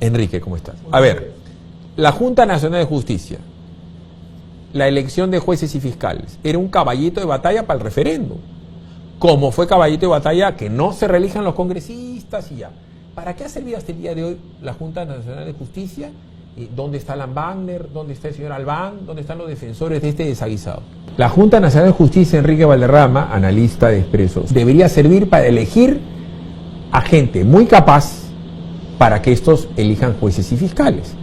Enrique, ¿cómo estás? A ver, la Junta Nacional de Justicia, la elección de jueces y fiscales, era un caballito de batalla para el referéndum. Como fue caballito de batalla que no se reelijan los congresistas y ya. ¿Para qué ha servido hasta el día de hoy la Junta Nacional de Justicia? ¿Dónde está Alan Wagner? ¿Dónde está el señor Albán? ¿Dónde están los defensores de este desaguisado? La Junta Nacional de Justicia, Enrique Valderrama, analista de Expresos, debería servir para elegir a gente muy capaz para que estos elijan jueces y fiscales.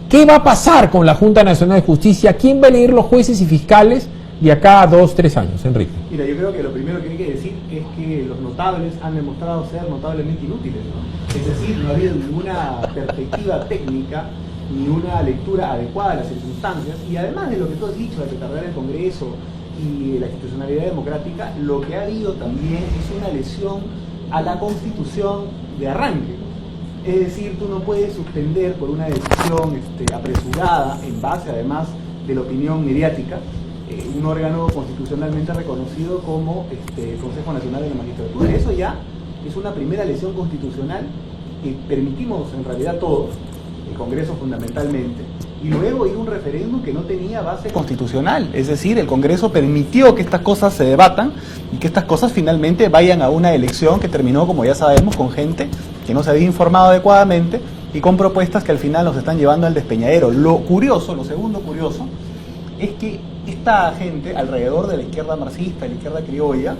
¿Qué va a pasar con la Junta Nacional de Justicia? ¿Quién va a elegir los jueces y fiscales de acá a 2, 3 años, Enrique? Mira, yo creo que lo primero que hay que decir es que los notables han demostrado ser notablemente inútiles, ¿no? Es decir, no ha habido ninguna perspectiva técnica ni una lectura adecuada de las circunstancias, y además de lo que tú has dicho, de retardar el Congreso y la institucionalidad democrática, lo que ha habido también es una lesión a la Constitución de arranque, ¿no? Es decir, tú no puedes suspender por una decisión apresurada, en base además de la opinión mediática, un órgano constitucionalmente reconocido como el Consejo Nacional de la Magistratura. Eso ya es una primera lesión constitucional que permitimos en realidad todos, el Congreso fundamentalmente, y luego ir a un referéndum que no tenía base constitucional. Es decir, el Congreso permitió que estas cosas se debatan y que estas cosas finalmente vayan a una elección que terminó, como ya sabemos, con gente que no se había informado adecuadamente y con propuestas que al final nos están llevando al despeñadero. Lo curioso, lo segundo curioso, es que esta gente alrededor de la izquierda marxista, de la izquierda criolla,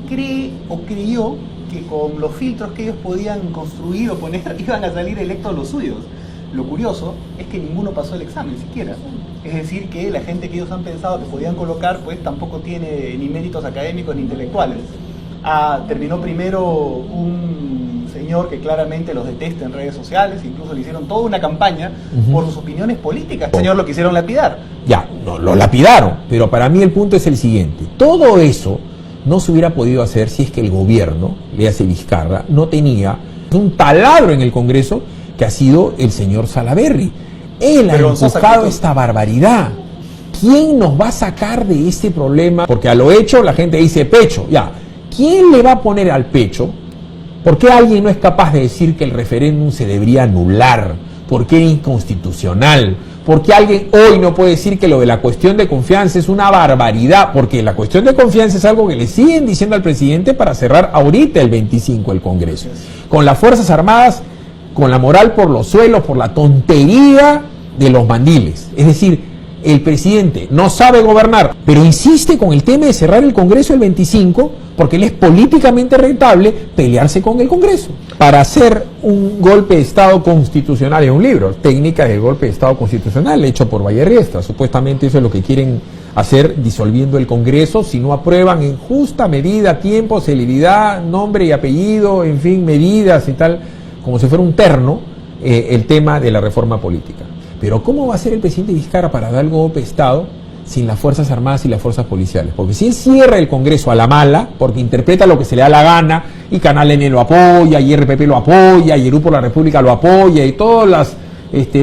cree o creyó que con los filtros que ellos podían construir o poner iban a salir electos los suyos. Lo curioso es que ninguno pasó el examen siquiera. Es decir, que la gente que ellos han pensado que podían colocar, pues tampoco tiene ni méritos académicos ni intelectuales. Terminó primero un señor que claramente los detesta en redes sociales, incluso le hicieron toda una campaña por sus opiniones políticas. El señor lo quisieron lapidar. Ya, no, lo lapidaron, pero para mí el punto es el siguiente. Todo eso no se hubiera podido hacer si es que el gobierno, le hace Vizcarra, no tenía un taladro en el Congreso que ha sido el señor Salaverry. Él ha empujado esta barbaridad. ¿Quién nos va a sacar de este problema? Porque a lo hecho la gente dice pecho. Ya, ¿quién le va a poner al pecho? ¿Por qué alguien no es capaz de decir que el referéndum se debería anular? ¿Por qué era inconstitucional? ¿Por qué alguien hoy no puede decir que lo de la cuestión de confianza es una barbaridad? Porque la cuestión de confianza es algo que le siguen diciendo al presidente para cerrar ahorita el 25 el Congreso. Con las Fuerzas Armadas, con la moral por los suelos, por la tontería de los mandiles. Es decir, el presidente no sabe gobernar, pero insiste con el tema de cerrar el Congreso el 25 porque él es políticamente rentable pelearse con el Congreso. Para hacer un golpe de Estado constitucional, en un libro, Técnicas del golpe de Estado constitucional, hecho por Vallerriestra. Supuestamente eso es lo que quieren hacer disolviendo el Congreso si no aprueban en justa medida, tiempo, celeridad, nombre y apellido, en fin, medidas y tal, como si fuera un terno, el tema de la reforma política. Pero ¿cómo va a ser el presidente Vizcarra para dar el golpe de Estado sin las Fuerzas Armadas y las Fuerzas Policiales? Porque si él cierra el Congreso a la mala, porque interpreta lo que se le da la gana, y Canal N lo apoya, y RPP lo apoya, y el Grupo La República lo apoya, y todos los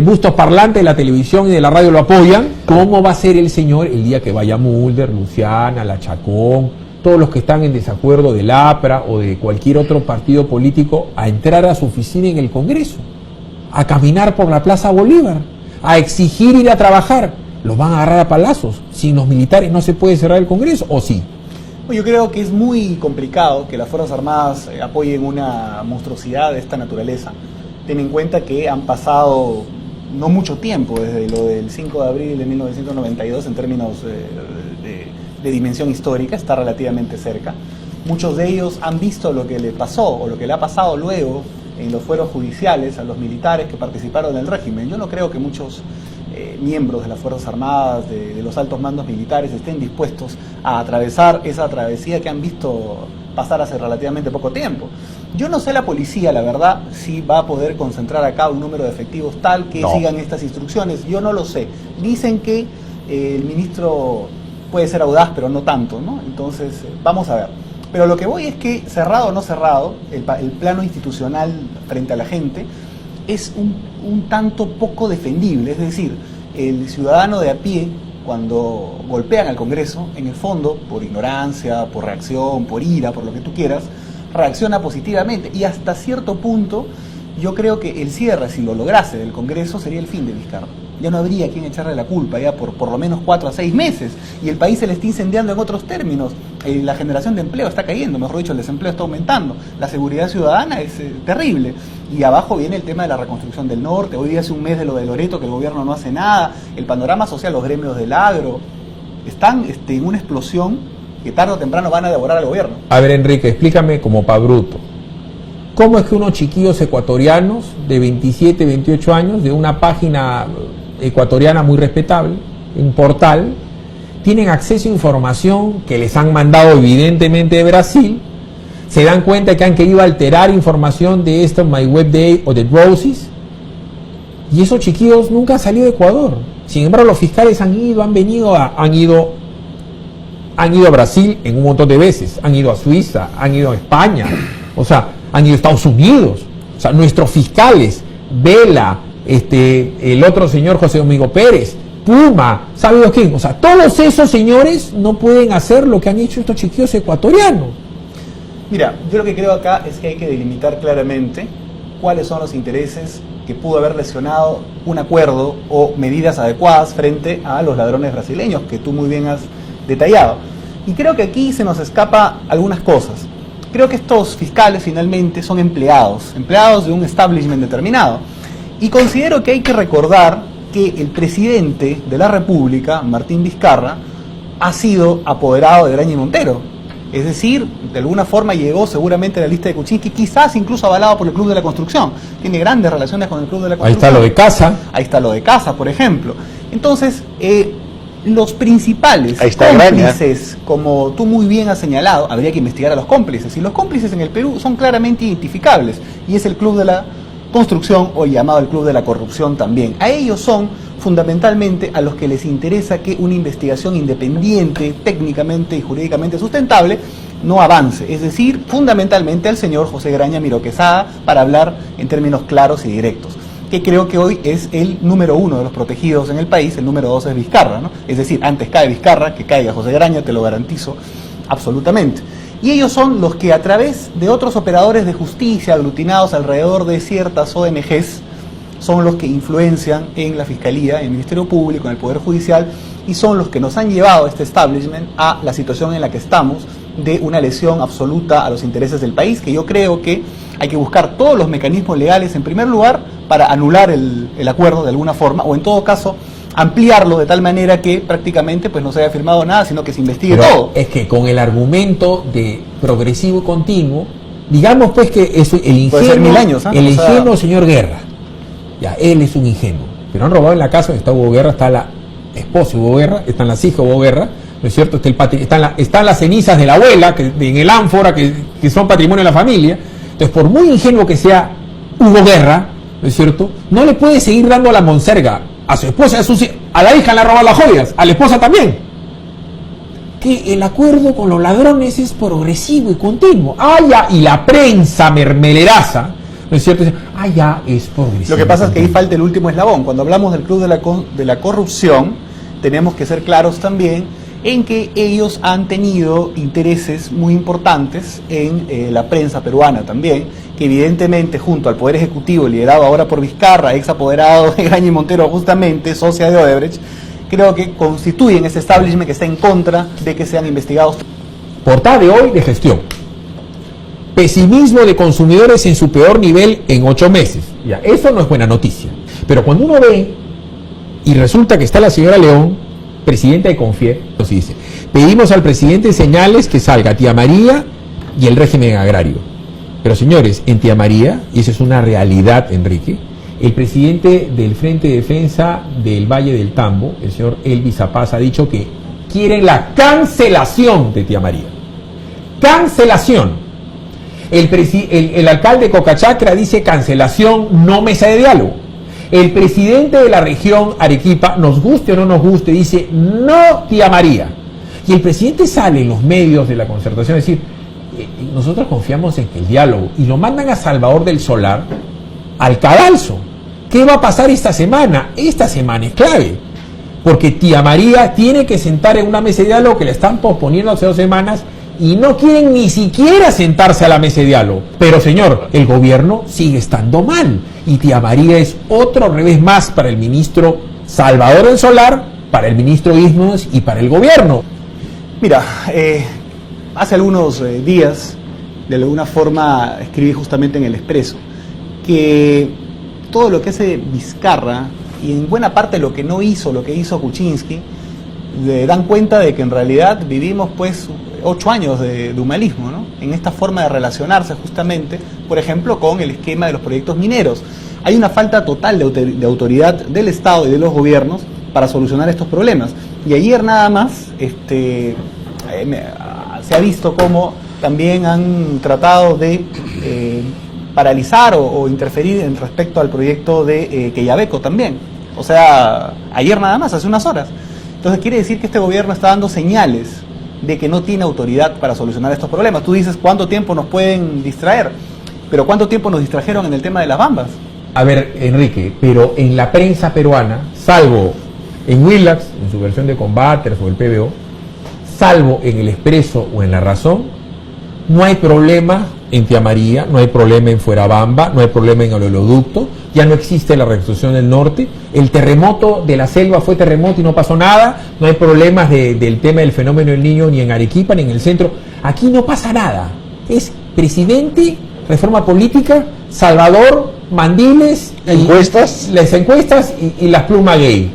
bustos parlantes de la televisión y de la radio lo apoyan, ¿cómo va a ser el señor el día que vaya Mulder, Luciana, La Chacón, todos los que están en desacuerdo del APRA o de cualquier otro partido político, a entrar a su oficina en el Congreso, a caminar por la Plaza Bolívar, a exigir ir a trabajar? Los van a agarrar a palazos. Sin los militares no se puede cerrar el Congreso, ¿o sí? Yo creo que es muy complicado que las Fuerzas Armadas apoyen una monstruosidad de esta naturaleza. Ten en cuenta que han pasado no mucho tiempo desde lo del 5 de abril de 1992 en términos de dimensión histórica, está relativamente cerca. Muchos de ellos han visto lo que le pasó o lo que le ha pasado luego en los fueros judiciales a los militares que participaron del régimen. Yo no creo que muchos miembros de las Fuerzas Armadas, de los altos mandos militares, estén dispuestos a atravesar esa travesía que han visto pasar hace relativamente poco tiempo. Yo no sé la policía, la verdad, si va a poder concentrar acá un número de efectivos tal que sigan estas instrucciones. Yo no lo sé. Dicen que el ministro puede ser audaz, pero no tanto, ¿no? Entonces, vamos a ver. Pero lo que voy es que, cerrado o no cerrado, el plano institucional frente a la gente es un tanto poco defendible. Es decir, el ciudadano de a pie, cuando golpean al Congreso, en el fondo, por ignorancia, por reacción, por ira, por lo que tú quieras, reacciona positivamente y hasta cierto punto yo creo que el cierre, si lo lograse del Congreso, sería el fin de Vizcarra. Ya no habría quien echarle la culpa, ya por lo menos 4 a 6 meses, y el país se le está incendiando en otros términos. La generación de empleo está cayendo, mejor dicho, el desempleo está aumentando, la seguridad ciudadana es terrible, y abajo viene el tema de la reconstrucción del norte. Hoy día hace un mes de lo de Loreto, que el gobierno no hace nada, el panorama social, los gremios del agro, están en una explosión que tarde o temprano van a devorar al gobierno. A ver, Enrique, explícame como pa' bruto. ¿Cómo es que unos chiquillos ecuatorianos de 27, 28 años, de una página ecuatoriana muy respetable, un portal, tienen acceso a información que les han mandado evidentemente de Brasil, se dan cuenta que han querido alterar información de esto, My Web Day o de Roses, y esos chiquillos nunca han salido de Ecuador? Sin embargo, los fiscales han ido a Brasil en un montón de veces, han ido a Suiza, han ido a España, o sea, han ido a Estados Unidos. O sea, nuestros fiscales, Vela, el otro señor José Domingo Pérez, Puma, ¿sabe Dios quién? O sea, todos esos señores no pueden hacer lo que han hecho estos chiquillos ecuatorianos. Mira, yo lo que creo acá es que hay que delimitar claramente cuáles son los intereses que pudo haber lesionado un acuerdo o medidas adecuadas frente a los ladrones brasileños que tú muy bien has detallado. Y creo que aquí se nos escapa algunas cosas. Creo que estos fiscales finalmente son empleados de un establishment determinado. Y considero que hay que recordar que el presidente de la República, Martín Vizcarra, ha sido apoderado de Graña Montero. Es decir, de alguna forma llegó seguramente a la lista de Kuczynski, quizás incluso avalado por el Club de la Construcción. Tiene grandes relaciones con el Club de la Construcción. Ahí está lo de Casa. Ahí está lo de Casa, por ejemplo. Entonces, los principales cómplices, como tú muy bien has señalado, habría que investigar a los cómplices. Y los cómplices en el Perú son claramente identificables. Y es el Club de la Construcción, o llamado el Club de la Corrupción también. A ellos son fundamentalmente a los que les interesa que una investigación independiente, técnicamente y jurídicamente sustentable, no avance. Es decir, fundamentalmente al señor José Graña Miró Quesada, para hablar en términos claros y directos, que creo que hoy es el número 1 de los protegidos en el país. El número 2 es Vizcarra, ¿no? Es decir, antes cae Vizcarra que caiga José Graña, te lo garantizo absolutamente. Y ellos son los que, a través de otros operadores de justicia aglutinados alrededor de ciertas ONGs, son los que influencian en la Fiscalía, en el Ministerio Público, en el Poder Judicial, y son los que nos han llevado a este establishment a la situación en la que estamos, de una lesión absoluta a los intereses del país, que yo creo que hay que buscar todos los mecanismos legales en primer lugar para anular el acuerdo de alguna forma, o en todo caso ampliarlo de tal manera que prácticamente pues no se haya firmado nada, sino que se investigue todo. Es que con el argumento de progresivo y continuo, digamos pues que es el ingenuo, puede ser 1000 años, ¿eh? El ingenuo señor Guerra, ya, él es un ingenuo, pero han robado en la casa donde está Hugo Guerra, está la esposa de Hugo Guerra, están las hijas de Hugo Guerra, ¿no es cierto? Están las cenizas de la abuela en el ánfora que son patrimonio de la familia. Entonces, por muy ingenuo que sea Hugo Guerra, ¿no es cierto?, no le puede seguir dando a la monserga a su esposa, a la hija le ha robado las joyas, a la esposa también. Que el acuerdo con los ladrones es progresivo y continuo. Ya, y la prensa mermeleraza, ¿no es cierto?, ya es progresivo. Lo que pasa es que ahí falta el último eslabón. Cuando hablamos del Club de la Corrupción, tenemos que ser claros también en que ellos han tenido intereses muy importantes en la prensa peruana también, que evidentemente junto al Poder Ejecutivo, liderado ahora por Vizcarra, ex apoderado de Graña Montero, justamente socia de Odebrecht, creo que constituyen ese establishment que está en contra de que sean investigados. Portada de hoy de gestión: pesimismo de consumidores en su peor nivel en 8 meses. Ya, eso no es buena noticia. Pero cuando uno ve y resulta que está la señora León, presidenta de Confier, nos dice: pedimos al presidente señales que salga Tía María y el régimen agrario. Pero señores, en Tía María, y eso es una realidad, Enrique, el presidente del Frente de Defensa del Valle del Tambo, el señor Elvis Zapaz, ha dicho que quieren la cancelación de Tía María. Cancelación. El alcalde de Cocachacra dice cancelación, no mesa de diálogo. El presidente de la región Arequipa, nos guste o no nos guste, dice no Tía María. Y el presidente sale en los medios de la Concertación a decir: nosotros confiamos en el diálogo, y lo mandan a Salvador del Solar al cadalso. ¿Qué va a pasar esta semana? Esta semana es clave, porque Tía María tiene que sentar en una mesa de diálogo que le están posponiendo hace 2 semanas, y no quieren ni siquiera sentarse a la mesa de diálogo. Pero señor, el gobierno sigue estando mal y Tía María es otro revés más para el ministro Salvador del Solar, para el ministro Ismues y para el gobierno. Mira, hace algunos días, de alguna forma, escribí justamente en El Expreso que todo lo que hace Vizcarra y en buena parte lo que no hizo, lo que hizo Kuczynski, dan cuenta de que en realidad vivimos pues 8 años de humanismo, ¿no? En esta forma de relacionarse justamente, por ejemplo, con el esquema de los proyectos mineros. Hay una falta total de autoridad del Estado y de los gobiernos para solucionar estos problemas. Y ayer nada más se ha visto cómo también han tratado de paralizar o interferir en respecto al proyecto de Quellaveco también. O sea, ayer nada más, hace unas horas. Entonces quiere decir que este gobierno está dando señales de que no tiene autoridad para solucionar estos problemas. Tú dices, ¿cuánto tiempo nos pueden distraer? Pero ¿cuánto tiempo nos distrajeron en el tema de las bambas? A ver, Enrique, pero en la prensa peruana, salvo en Willax, en su versión de Combaters o el PBO, salvo en El Expreso o en La Razón, no hay problema en Tía María, no hay problema en Fuerabamba, no hay problema en el oleoducto, ya no existe la reconstrucción del norte, el terremoto de la selva fue terremoto y no pasó nada, no hay problemas del tema del fenómeno del Niño ni en Arequipa ni en el centro, aquí no pasa nada, es presidente, reforma política, Salvador, mandiles, encuestas, las encuestas y las plumas gay.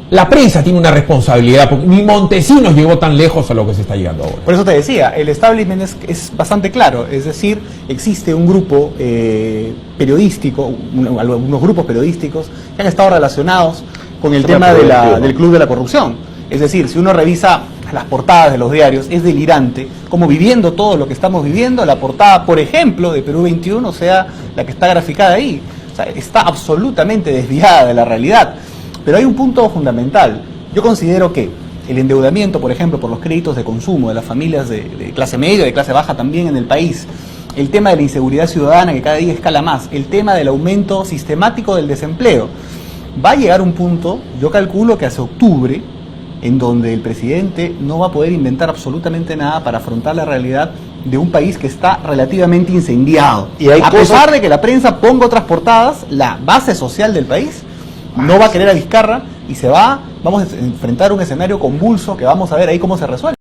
La prensa tiene una responsabilidad, porque ni Montesinos llegó tan lejos a lo que se está llegando ahora. Por eso te decía, el establishment es bastante claro, es decir, existe un grupo periodístico, algunos grupos periodísticos que han estado relacionados con el tema del Club de la Corrupción. Es decir, si uno revisa las portadas de los diarios, es delirante, como viviendo todo lo que estamos viviendo, la portada, por ejemplo, de Perú 21 sea la que está graficada ahí. O sea, está absolutamente desviada de la realidad. Pero hay un punto fundamental. Yo considero que el endeudamiento, por ejemplo, por los créditos de consumo de las familias de clase media, de clase baja también en el país, el tema de la inseguridad ciudadana que cada día escala más, el tema del aumento sistemático del desempleo, va a llegar un punto, yo calculo que hacia octubre, en donde el presidente no va a poder inventar absolutamente nada para afrontar la realidad de un país que está relativamente incendiado. Y a pesar de que la prensa ponga otras portadas, la base social del país no va a querer a Vizcarra y vamos a enfrentar un escenario convulso que vamos a ver ahí cómo se resuelve.